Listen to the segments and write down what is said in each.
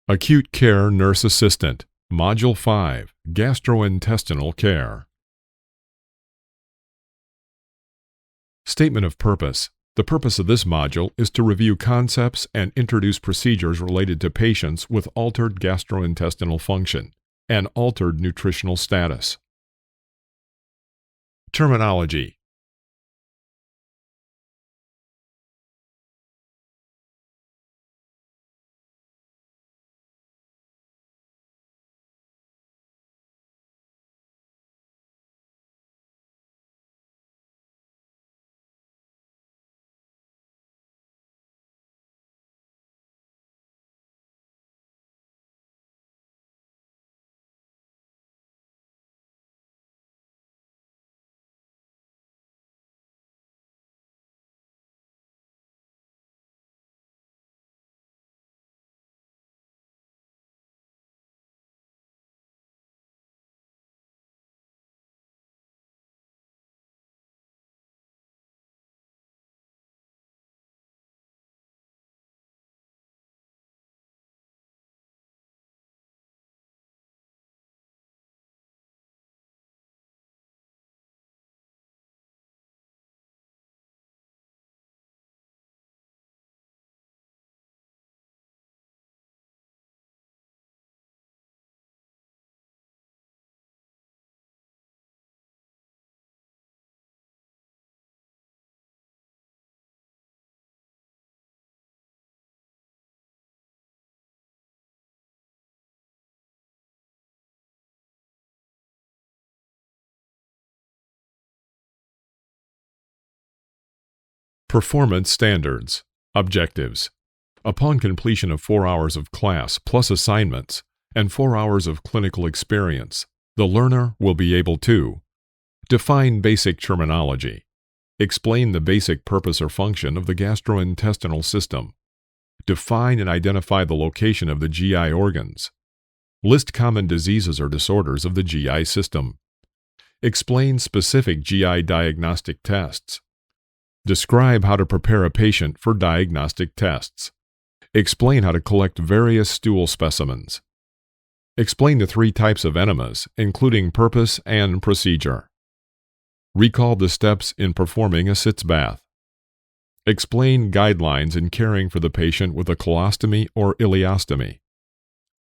Acute Care Nurse Assistant, Module 5, Gastrointestinal Care. Statement of Purpose. The purpose of this module is to review concepts and introduce procedures related to patients with altered gastrointestinal function and altered nutritional status. Terminology. Performance Standards. Objectives. Upon completion of 4 hours of class plus assignments and 4 hours of clinical experience, the learner will be able to define basic terminology, explain the basic purpose or function of the gastrointestinal system, define and identify the location of the GI organs, list common diseases or disorders of the GI system, explain specific GI diagnostic tests, describe how to prepare a patient for diagnostic tests. Explain how to collect various stool specimens. Explain the 3 types of enemas, including purpose and procedure. Recall the steps in performing a Sitz bath. Explain guidelines in caring for the patient with a colostomy or ileostomy.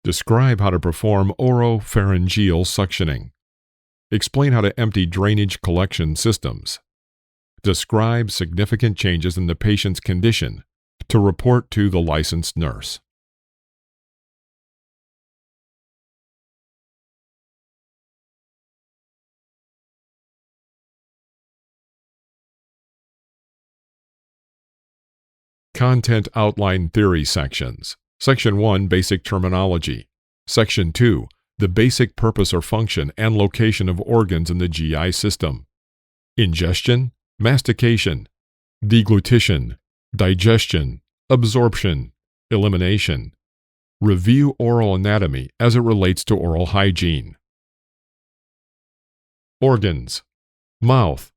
Describe how to perform oropharyngeal suctioning. Explain how to empty drainage collection systems. Describe significant changes in the patient's condition to report to the licensed nurse. Content Outline Theory Sections. Section 1, Basic Terminology. Section 2, the basic purpose or function and location of organs in the GI system. Ingestion, mastication, deglutition, digestion, absorption, elimination. Review oral anatomy as it relates to oral hygiene. Organs: mouth,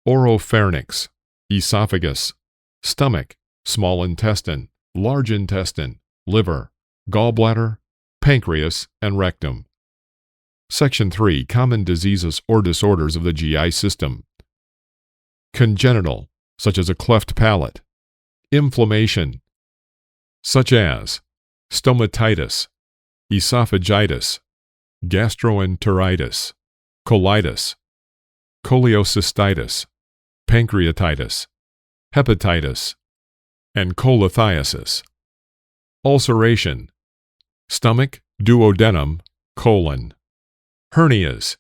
oropharynx, esophagus, stomach, small intestine, large intestine, liver, gallbladder, pancreas, and rectum. Section 3, common diseases or disorders of the GI system. Congenital, such as a cleft palate. Inflammation, such as stomatitis, esophagitis, gastroenteritis, colitis, cholecystitis, pancreatitis, hepatitis, and cholelithiasis. Ulceration, stomach, duodenum, colon. Hernias,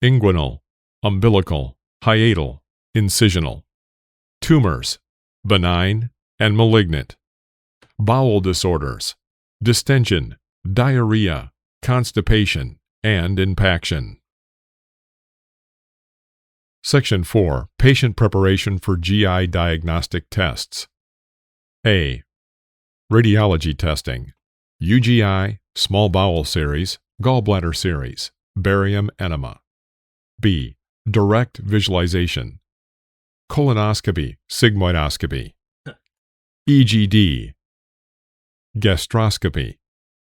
inguinal, umbilical, hiatal, incisional. Tumors, benign and malignant. Bowel disorders, distension, diarrhea, constipation, and impaction. Section 4, Patient Preparation for GI Diagnostic Tests. A. Radiology testing. UGI, small bowel series, gallbladder series, barium enema. B. Direct visualization. Colonoscopy, sigmoidoscopy. EGD. Gastroscopy,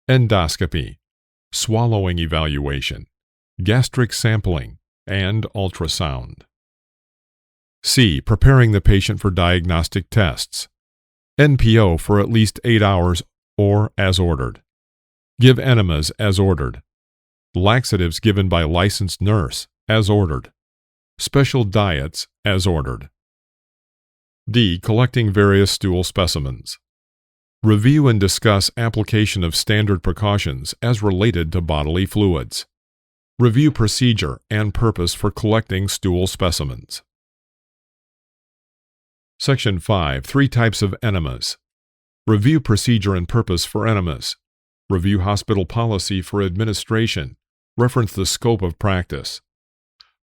endoscopy, swallowing evaluation, gastric sampling, and ultrasound. C. Preparing the patient for diagnostic tests. NPO for at least 8 hours or as ordered. Give enemas as ordered. Laxatives given by licensed nurse as ordered. Special diets as ordered. D. Collecting various stool specimens. Review and discuss application of standard precautions as related to bodily fluids. Review procedure and purpose for collecting stool specimens. Section 5. 3 types of enemas. Review procedure and purpose for enemas. Review hospital policy for administration. Reference the scope of practice.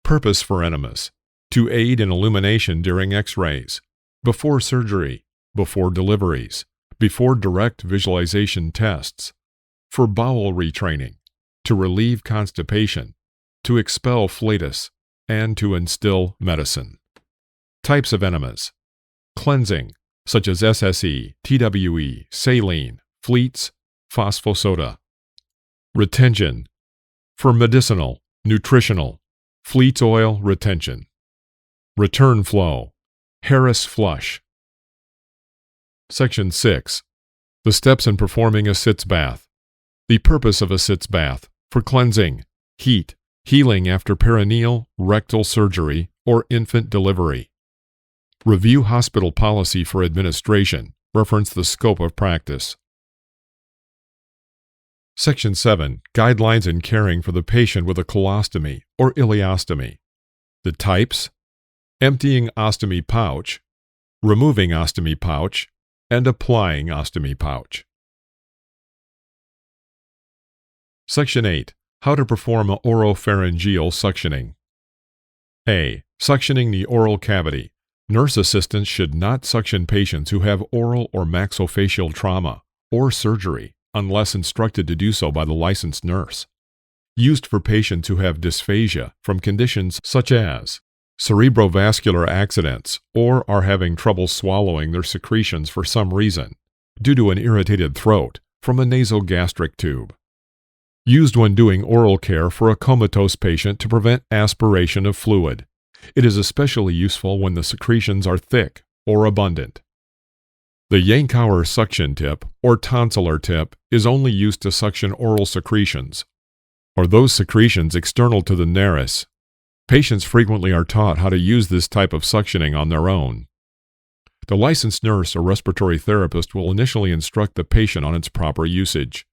Purpose for enemas. To aid in illumination during X-rays, before surgery, before deliveries, before direct visualization tests, for bowel retraining, to relieve constipation, to expel flatus, and to instill medicine. Types of enemas. Cleansing, such as SSE, TWE, saline, fleets, phosphosoda. Retention, for medicinal, nutritional, fleets oil retention. Return flow, Harris flush. Section 6. The steps in performing a Sitz bath. The purpose of a Sitz bath, for cleansing, heat, healing after perineal, rectal surgery, or infant delivery. Review hospital policy for administration. Reference the scope of practice. Section 7. Guidelines in caring for the patient with a colostomy or ileostomy. The types: emptying ostomy pouch, removing ostomy pouch, and applying ostomy pouch. Section 8. How to perform oropharyngeal suctioning. A. Suctioning the oral cavity. Nurse assistants should not suction patients who have oral or maxillofacial trauma or surgery unless instructed to do so by the licensed nurse. Used for patients who have dysphagia from conditions such as cerebrovascular accidents or are having trouble swallowing their secretions for some reason due to an irritated throat from a nasogastric tube. Used when doing oral care for a comatose patient to prevent aspiration of fluid. It is especially useful when the secretions are thick or abundant. The Yankauer suction tip or tonsillar tip is only used to suction oral secretions, or those secretions external to the nares. Patients frequently are taught how to use this type of suctioning on their own. The licensed nurse or respiratory therapist will initially instruct the patient on its proper usage.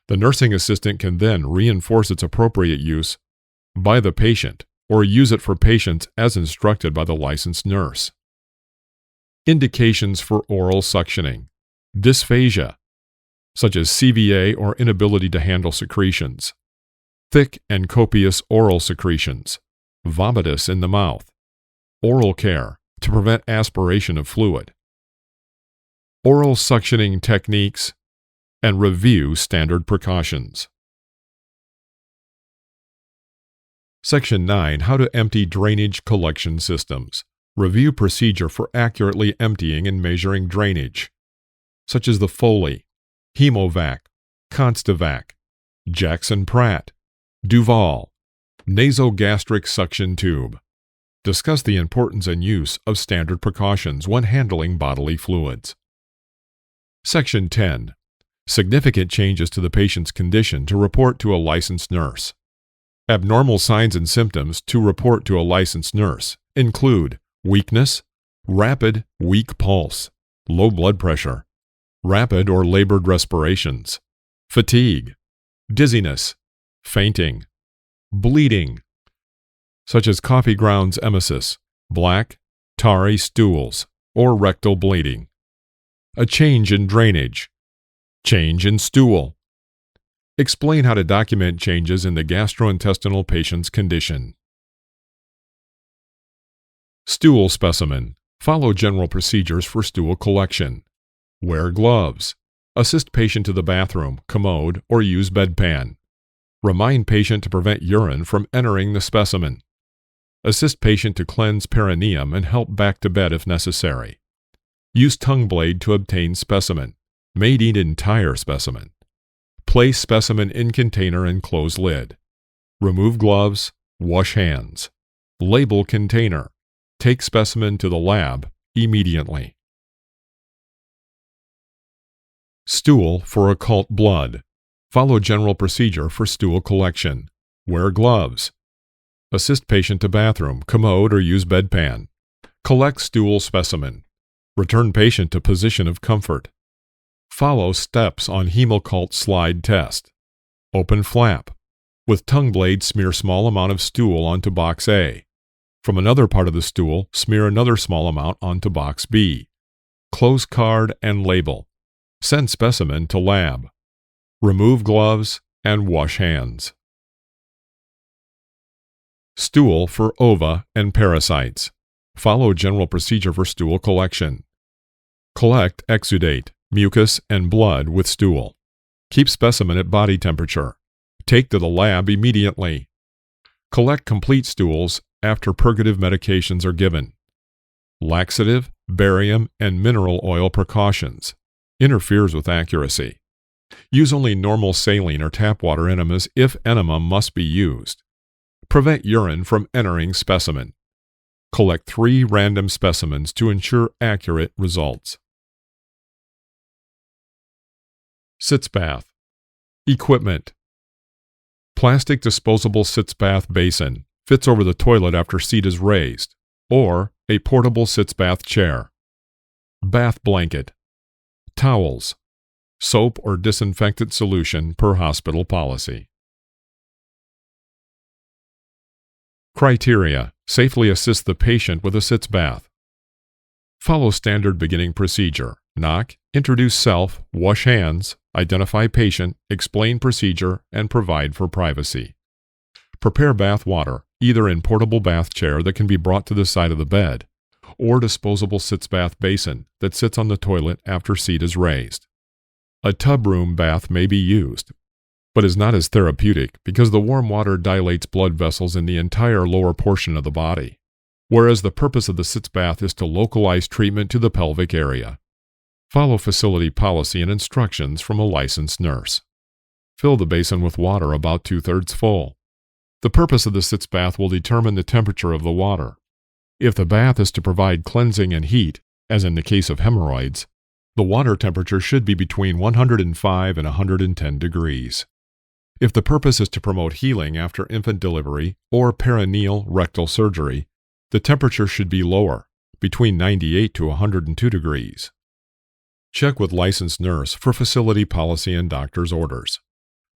The nursing assistant can then reinforce its appropriate use by the patient or use it for patients as instructed by the licensed nurse. Indications for oral suctioning. Dysphagia, such as CVA or inability to handle secretions. Thick and copious oral secretions. Vomitus in the mouth. Oral care to prevent aspiration of fluid. Oral suctioning techniques, and review standard precautions. Section 9. How to empty drainage collection systems. Review procedure for accurately emptying and measuring drainage, such as the Foley, Hemovac, Constivac, Jackson-Pratt, Duval, nasogastric suction tube. Discuss the importance and use of standard precautions when handling bodily fluids. Section 10. Significant changes to the patient's condition to report to a licensed nurse. Abnormal signs and symptoms to report to a licensed nurse include weakness, rapid, weak pulse, low blood pressure, rapid or labored respirations, fatigue, dizziness, fainting, bleeding, such as coffee grounds emesis, black, tarry stools, or rectal bleeding, a change in drainage, change in stool. Explain how to document changes in the gastrointestinal patient's condition. Stool specimen. Follow general procedures for stool collection. Wear gloves. Assist patient to the bathroom, commode, or use bedpan. Remind patient to prevent urine from entering the specimen. Assist patient to cleanse perineum and help back to bed if necessary. Use tongue blade to obtain specimen. May need entire specimen. Place specimen in container and close lid. Remove gloves. Wash hands. Label container. Take specimen to the lab immediately. Stool for occult blood. Follow general procedure for stool collection. Wear gloves. Assist patient to bathroom, commode, or use bedpan. Collect stool specimen. Return patient to position of comfort. Follow steps on hemoccult slide test. Open flap. With tongue blade, smear small amount of stool onto box A. From another part of the stool, smear another small amount onto box B. Close card and label. Send specimen to lab. Remove gloves and wash hands. Stool for ova and parasites. Follow general procedure for stool collection. Collect exudate, mucus, and blood with stool. Keep specimen at body temperature. Take to the lab immediately. Collect complete stools after purgative medications are given. Laxative, barium, and mineral oil precautions. Interferes with accuracy. Use only normal saline or tap water enemas if enema must be used. Prevent urine from entering specimen. Collect 3 random specimens to ensure accurate results. Sitz bath. Equipment. Plastic disposable sitz bath basin fits over the toilet after seat is raised, or a portable sitz bath chair. Bath blanket. Towels. Soap or disinfectant solution per hospital policy. Criteria. Safely assist the patient with a sitz bath. Follow standard beginning procedure. Knock, introduce self, wash hands, identify patient, explain procedure, and provide for privacy. Prepare bath water, either in portable bath chair that can be brought to the side of the bed, or disposable sitz bath basin that sits on the toilet after seat is raised. A tub room bath may be used, but is not as therapeutic because the warm water dilates blood vessels in the entire lower portion of the body, whereas the purpose of the sitz bath is to localize treatment to the pelvic area. Follow facility policy and instructions from a licensed nurse. Fill the basin with water about 2/3 full. The purpose of the sitz bath will determine the temperature of the water. If the bath is to provide cleansing and heat, as in the case of hemorrhoids, the water temperature should be between 105 and 110 degrees. If the purpose is to promote healing after infant delivery or perineal rectal surgery, the temperature should be lower, between 98 to 102 degrees. Check with licensed nurse for facility policy and doctor's orders.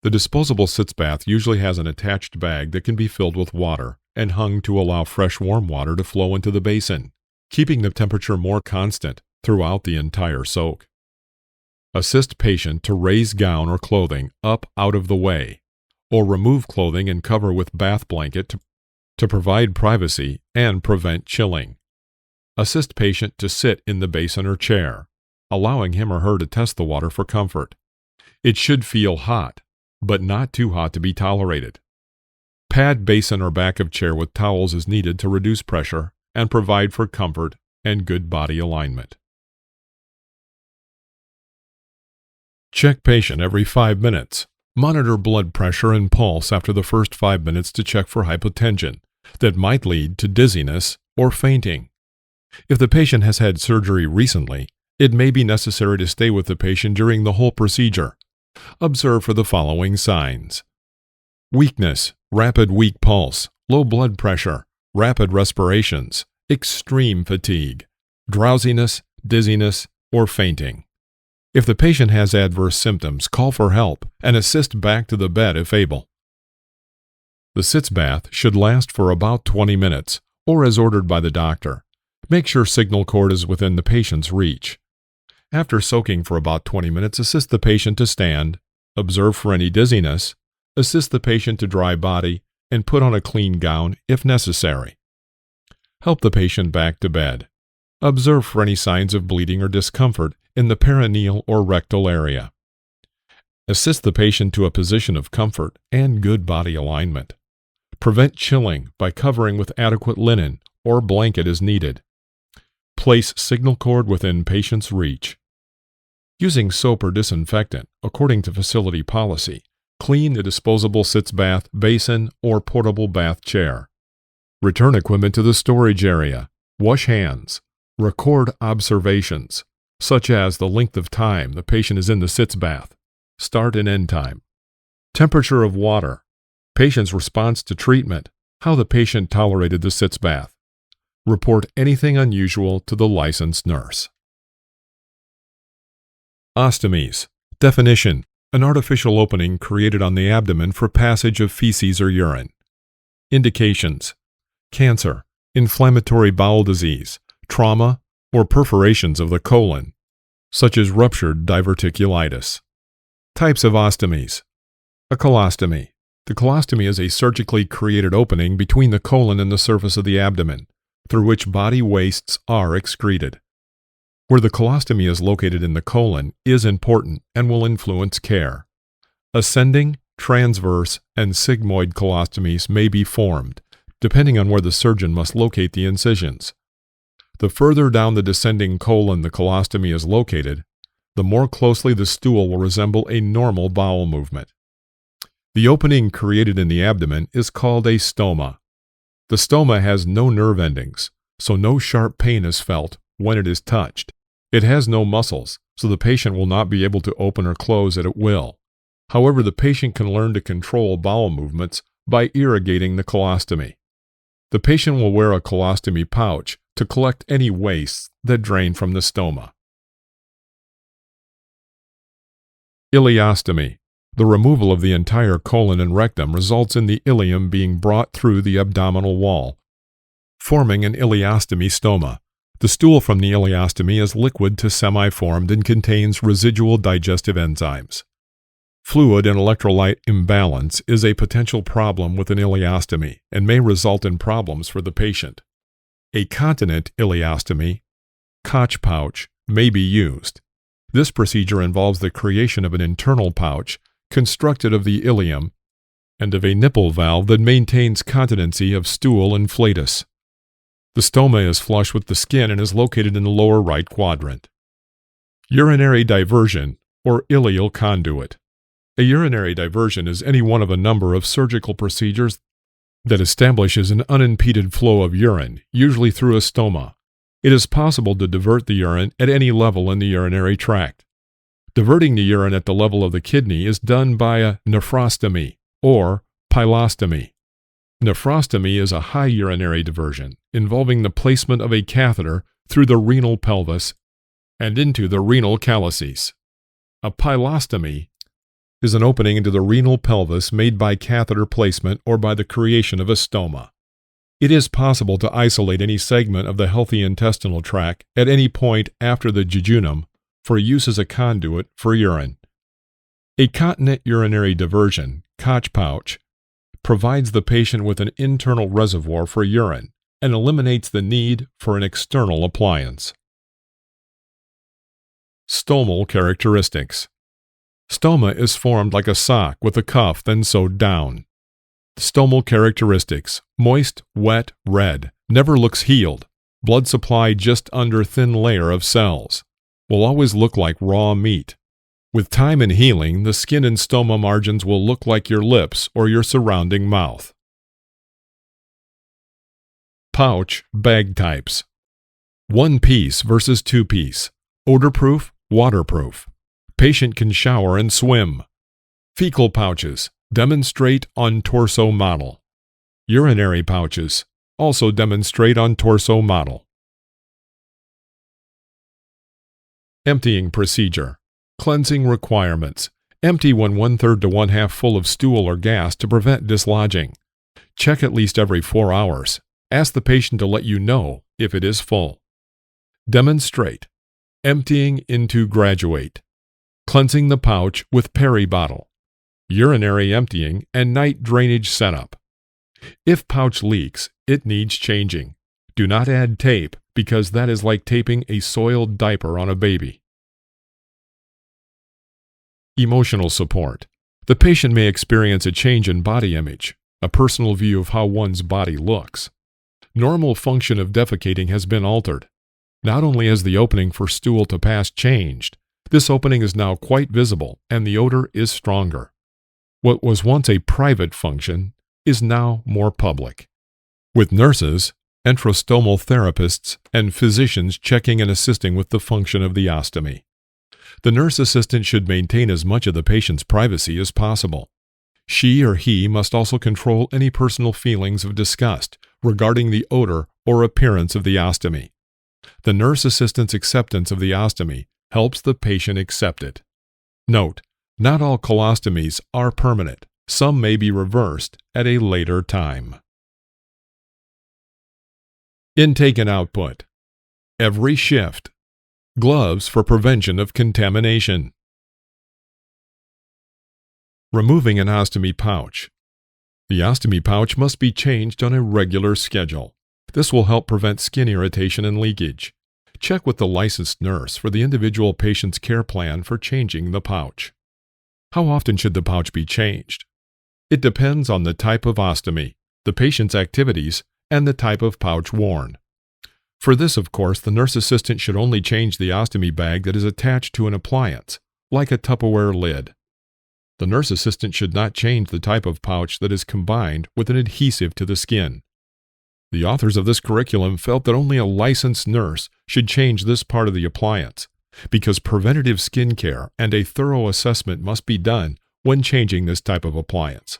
The disposable sitz bath usually has an attached bag that can be filled with water and hung to allow fresh warm water to flow into the basin, keeping the temperature more constant throughout the entire soak. Assist patient to raise gown or clothing up out of the way, or remove clothing and cover with bath blanket to provide privacy and prevent chilling. Assist patient to sit in the basin or chair, allowing him or her to test the water for comfort. It should feel hot, but not too hot to be tolerated. Pad basin or back of chair with towels as needed to reduce pressure and provide for comfort and good body alignment. Check patient every 5 minutes. Monitor blood pressure and pulse after the first 5 minutes to check for hypotension that might lead to dizziness or fainting. If the patient has had surgery recently, it may be necessary to stay with the patient during the whole procedure. Observe for the following signs: weakness, rapid weak pulse, low blood pressure, rapid respirations, extreme fatigue, drowsiness, dizziness, or fainting. If the patient has adverse symptoms, call for help and assist back to the bed if able. The sitz bath should last for about 20 minutes, or as ordered by the doctor. Make sure signal cord is within the patient's reach. After soaking for about 20 minutes, assist the patient to stand, observe for any dizziness, assist the patient to dry body, and put on a clean gown if necessary. Help the patient back to bed. Observe for any signs of bleeding or discomfort in the perineal or rectal area. Assist the patient to a position of comfort and good body alignment. Prevent chilling by covering with adequate linen or blanket as needed. Place signal cord within patient's reach. Using soap or disinfectant, according to facility policy, clean the disposable Sitz bath basin or portable bath chair. Return equipment to the storage area. Wash hands. Record observations, such as the length of time the patient is in the Sitz bath, start and end time, temperature of water, patient's response to treatment, how the patient tolerated the Sitz bath. Report anything unusual to the licensed nurse. Ostomies. Definition: an artificial opening created on the abdomen for passage of feces or urine. Indications: cancer, inflammatory bowel disease, trauma, or perforations of the colon, such as ruptured diverticulitis. Types of ostomies. A colostomy. The colostomy is a surgically created opening between the colon and the surface of the abdomen, through which body wastes are excreted. Where the colostomy is located in the colon is important and will influence care. Ascending, transverse, and sigmoid colostomies may be formed, depending on where the surgeon must locate the incisions. The further down the descending colon the colostomy is located, the more closely the stool will resemble a normal bowel movement. The opening created in the abdomen is called a stoma. The stoma has no nerve endings, so no sharp pain is felt when it is touched. It has no muscles, so the patient will not be able to open or close it at will. However, the patient can learn to control bowel movements by irrigating the colostomy. The patient will wear a colostomy pouch to collect any wastes that drain from the stoma. Ileostomy. The removal of the entire colon and rectum results in the ileum being brought through the abdominal wall, forming an ileostomy stoma. The stool from the ileostomy is liquid to semi-formed and contains residual digestive enzymes. Fluid and electrolyte imbalance is a potential problem with an ileostomy and may result in problems for the patient. A continent ileostomy, Koch pouch, may be used. This procedure involves the creation of an internal pouch constructed of the ileum and of a nipple valve that maintains continency of stool and flatus. The stoma is flush with the skin and is located in the lower right quadrant. Urinary diversion or ileal conduit. A urinary diversion is any one of a number of surgical procedures that establishes an unimpeded flow of urine, usually through a stoma. It is possible to divert the urine at any level in the urinary tract. Diverting the urine at the level of the kidney is done by a nephrostomy or pylostomy. Nephrostomy is a high urinary diversion involving the placement of a catheter through the renal pelvis and into the renal calyces. A pylostomy is an opening into the renal pelvis made by catheter placement or by the creation of a stoma. It is possible to isolate any segment of the healthy intestinal tract at any point after the jejunum for use as a conduit for urine. A continent urinary diversion, Koch pouch, provides the patient with an internal reservoir for urine and eliminates the need for an external appliance. Stomal characteristics. Stoma is formed like a sock with a cuff then sewed down. Stomal characteristics: moist, wet, red, never looks healed, blood supply just under thin layer of cells, will always look like raw meat. With time and healing, the skin and stoma margins will look like your lips or your surrounding mouth. Pouch bag types. 1-piece versus 2-piece. Odor-proof, waterproof. Patient can shower and swim. Fecal pouches demonstrate on torso model. Urinary pouches also demonstrate on torso model. Emptying procedure. Cleansing requirements. Empty when 1/3 to 1/2 full of stool or gas to prevent dislodging. Check at least every 4 hours. Ask the patient to let you know if it is full. Demonstrate. Emptying into graduate. Cleansing the pouch with peri bottle. Urinary emptying and night drainage setup. If pouch leaks, it needs changing. Do not add tape because that is like taping a soiled diaper on a baby. Emotional support. The patient may experience a change in body image, a personal view of how one's body looks. Normal function of defecating has been altered. Not only has the opening for stool to pass changed, This opening is now quite visible and the odor is stronger. What was once a private function is now more public, with nurses, enterostomal therapists, and physicians checking and assisting with the function of the ostomy. The nurse assistant should maintain as much of the patient's privacy as possible. She or he must also control any personal feelings of disgust regarding the odor or appearance of the ostomy. The nurse assistant's acceptance of the ostomy helps the patient accept it. Note, not all colostomies are permanent. Some may be reversed at a later time. Intake and output. Every shift. Gloves for prevention of contamination. Removing an ostomy pouch. The ostomy pouch must be changed on a regular schedule. This will help prevent skin irritation and leakage. Check with the licensed nurse for the individual patient's care plan for changing the pouch. How often should the pouch be changed? It depends on the type of ostomy, the patient's activities, and the type of pouch worn. For this, of course, the nurse assistant should only change the ostomy bag that is attached to an appliance, like a Tupperware lid. The nurse assistant should not change the type of pouch that is combined with an adhesive to the skin. The authors of this curriculum felt that only a licensed nurse should change this part of the appliance, because preventative skin care and a thorough assessment must be done when changing this type of appliance.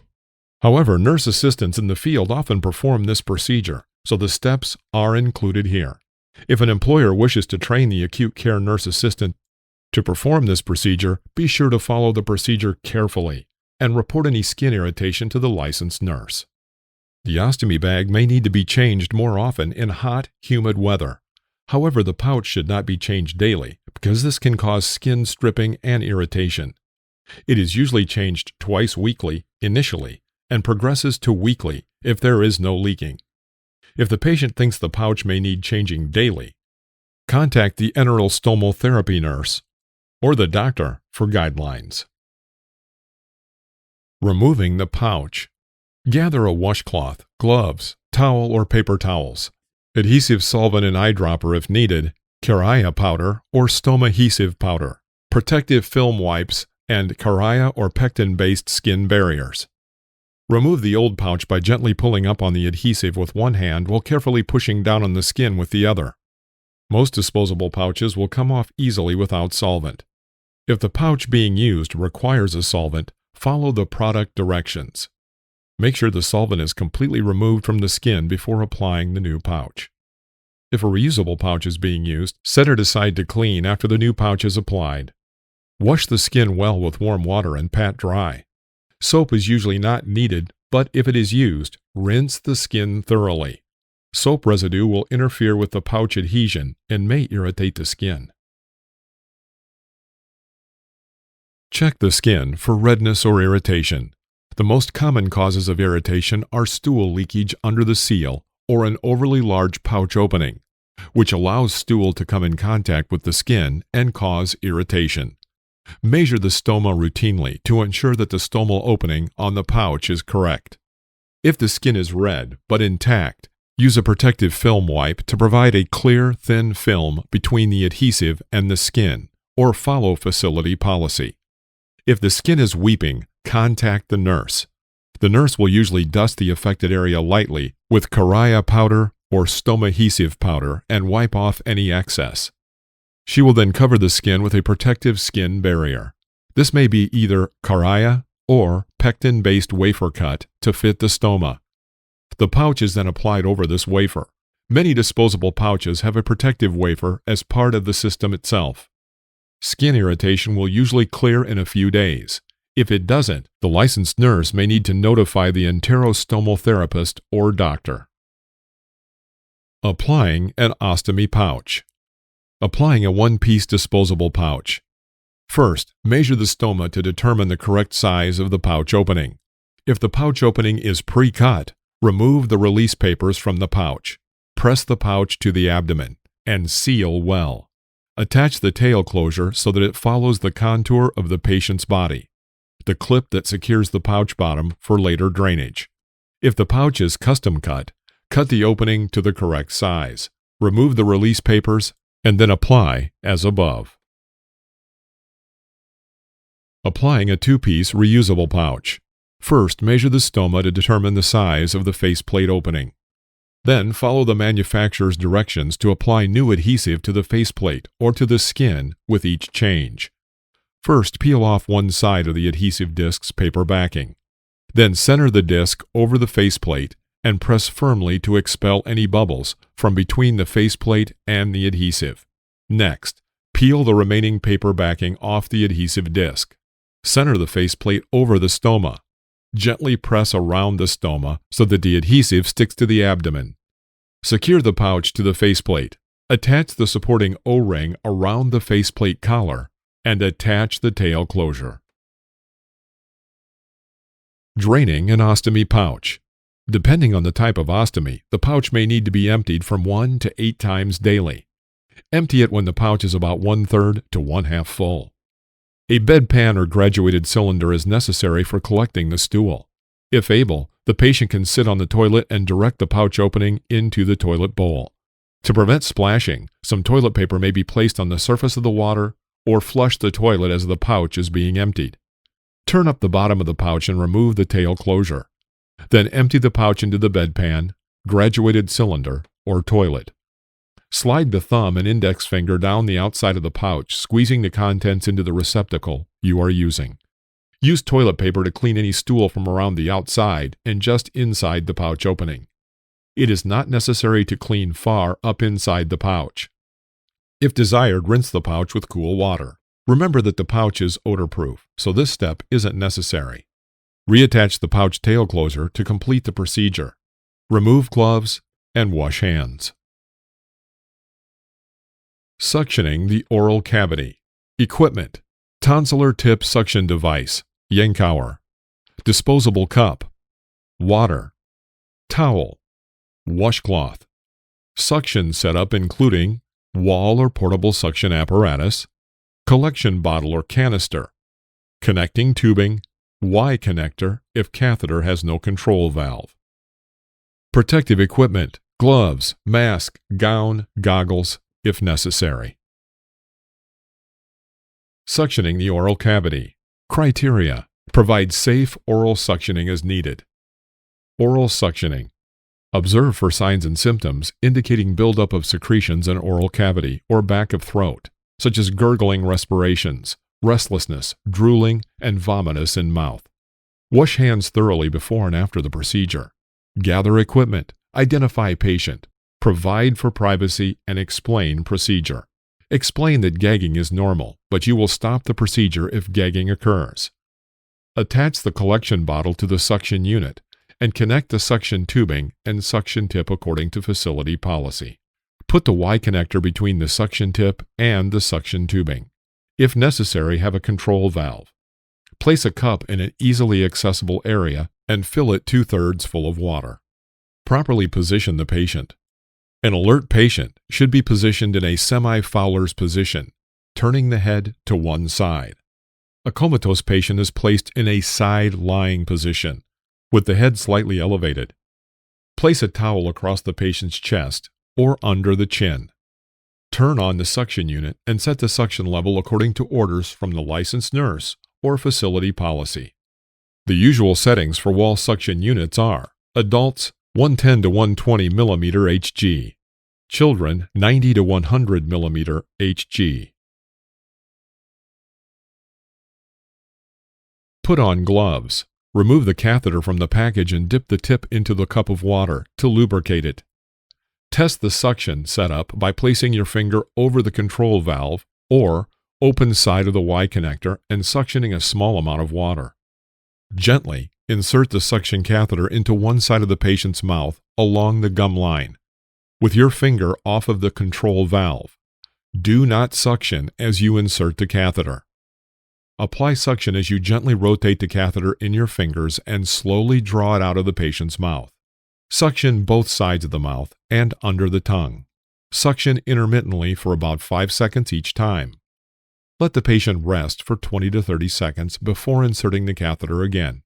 However, nurse assistants in the field often perform this procedure, so the steps are included here. If an employer wishes to train the acute care nurse assistant to perform this procedure, be sure to follow the procedure carefully and report any skin irritation to the licensed nurse. The ostomy bag may need to be changed more often in hot, humid weather. However, the pouch should not be changed daily because this can cause skin stripping and irritation. It is usually changed twice weekly initially and progresses to weekly if there is no leaking. If the patient thinks the pouch may need changing daily, contact the enterostomal therapy nurse or the doctor for guidelines. Removing the pouch. Gather a washcloth, gloves, towel or paper towels, adhesive solvent and eyedropper if needed, Caraya powder or stomadhesive powder, protective film wipes, and Caraya or pectin-based skin barriers. Remove the old pouch by gently pulling up on the adhesive with one hand while carefully pushing down on the skin with the other. Most disposable pouches will come off easily without solvent. If the pouch being used requires a solvent, follow the product directions. Make sure the solvent is completely removed from the skin before applying the new pouch. If a reusable pouch is being used, set it aside to clean after the new pouch is applied. Wash the skin well with warm water and pat dry. Soap is usually not needed, but if it is used, rinse the skin thoroughly. Soap residue will interfere with the pouch adhesion and may irritate the skin. Check the skin for redness or irritation. The most common causes of irritation are stool leakage under the seal or an overly large pouch opening, which allows stool to come in contact with the skin and cause irritation. Measure the stoma routinely to ensure that the stomal opening on the pouch is correct. If the skin is red but intact, use a protective film wipe to provide a clear, thin film between the adhesive and the skin, or follow facility policy. If the skin is weeping, contact the nurse. The nurse will usually dust the affected area lightly with Caraya powder or stomadhesive powder and wipe off any excess. She will then cover the skin with a protective skin barrier. This may be either Caraya or pectin-based wafer cut to fit the stoma. The pouch is then applied over this wafer. Many disposable pouches have a protective wafer as part of the system itself. Skin irritation will usually clear in a few days. If it doesn't, the licensed nurse may need to notify the enterostomal therapist or doctor. Applying an ostomy pouch. Applying a one-piece disposable pouch. First, measure the stoma to determine the correct size of the pouch opening. If the pouch opening is pre-cut, remove the release papers from the pouch. Press the pouch to the abdomen and seal well. Attach the tail closure so that it follows the contour of the patient's body. The clip that secures the pouch bottom for later drainage. If the pouch is custom cut, cut the opening to the correct size. Remove the release papers and then apply as above. Applying a two-piece reusable pouch. First, measure the stoma to determine the size of the faceplate opening. Then, follow the manufacturer's directions to apply new adhesive to the faceplate or to the skin with each change. First, peel off one side of the adhesive disc's paper backing. Then center the disc over the faceplate and press firmly to expel any bubbles from between the faceplate and the adhesive. Next, peel the remaining paper backing off the adhesive disc. Center the faceplate over the stoma. Gently press around the stoma so that the adhesive sticks to the abdomen. Secure the pouch to the faceplate. Attach the supporting O-ring around the faceplate collar and attach the tail closure. Draining an ostomy pouch. Depending on the type of ostomy, the pouch may need to be emptied from 1 to 8 times daily. Empty it when the pouch is about 1/3 to 1/2 full. A bedpan or graduated cylinder is necessary for collecting the stool. If able, the patient can sit on the toilet and direct the pouch opening into the toilet bowl. To prevent splashing, some toilet paper may be placed on the surface of the water or flush the toilet as the pouch is being emptied. Turn up the bottom of the pouch and remove the tail closure. Then empty the pouch into the bedpan, graduated cylinder, or toilet. Slide the thumb and index finger down the outside of the pouch, squeezing the contents into the receptacle you are using. Use toilet paper to clean any stool from around the outside and just inside the pouch opening. It is not necessary to clean far up inside the pouch. If desired, rinse the pouch with cool water. Remember that the pouch is odor-proof, so this step isn't necessary. Reattach the pouch tail closure to complete the procedure. Remove gloves and wash hands. Suctioning the oral cavity. Equipment: tonsillar tip suction device, Yankauer. Disposable cup. Water. Towel. Washcloth. Suction setup including wall or portable suction apparatus, collection bottle or canister, connecting tubing, Y connector if catheter has no control valve. Protective equipment: gloves, mask, gown, goggles, if necessary. Suctioning the oral cavity. Criteria: provide safe oral suctioning as needed. Oral suctioning. Observe for signs and symptoms indicating buildup of secretions in oral cavity or back of throat, such as gurgling respirations, restlessness, drooling, and vomitus in mouth. Wash hands thoroughly before and after the procedure. Gather equipment, identify patient, provide for privacy, and explain procedure. Explain that gagging is normal, but you will stop the procedure if gagging occurs. Attach the collection bottle to the suction unit and connect the suction tubing and suction tip according to facility policy. Put the Y connector between the suction tip and the suction tubing. If necessary, have a control valve. Place a cup in an easily accessible area and fill it 2/3 full of water. Properly position the patient. An alert patient should be positioned in a semi-Fowler's position, turning the head to one side. A comatose patient is placed in a side-lying position, with the head slightly elevated. Place a towel across the patient's chest or under the chin. Turn on the suction unit and set the suction level according to orders from the licensed nurse or facility policy. The usual settings for wall suction units are: adults 110 to 120 mm Hg, children 90 to 100 mm Hg. Put on gloves. Remove the catheter from the package and dip the tip into the cup of water to lubricate it. Test the suction setup by placing your finger over the control valve or open side of the Y connector and suctioning a small amount of water. Gently insert the suction catheter into one side of the patient's mouth along the gum line, with your finger off of the control valve. Do not suction as you insert the catheter. Apply suction as you gently rotate the catheter in your fingers and slowly draw it out of the patient's mouth. Suction both sides of the mouth and under the tongue. Suction intermittently for about 5 seconds each time. Let the patient rest for 20 to 30 seconds before inserting the catheter again.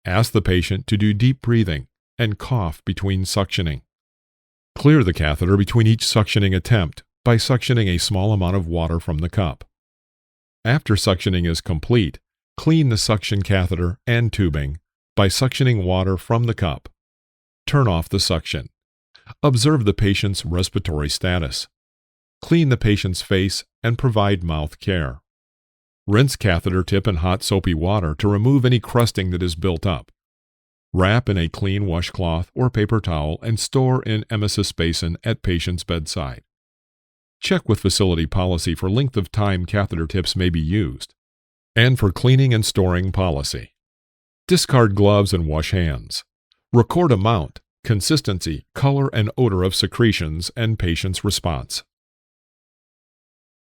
Ask the patient to do deep breathing and cough between suctioning. Clear the catheter between each suctioning attempt by suctioning a small amount of water from the cup. After suctioning is complete, Clean the suction catheter and tubing by suctioning water from the cup. Turn off the suction. Observe the patient's respiratory status. Clean the patient's face and provide mouth care. Rinse catheter tip in hot soapy water to remove any crusting that is built up. Wrap in a clean washcloth or paper towel and store in emesis basin at patient's bedside. Check with facility policy for length of time catheter tips may be used, and for cleaning and storing policy. Discard gloves and wash hands. Record amount, consistency, color, and odor of secretions and patient's response.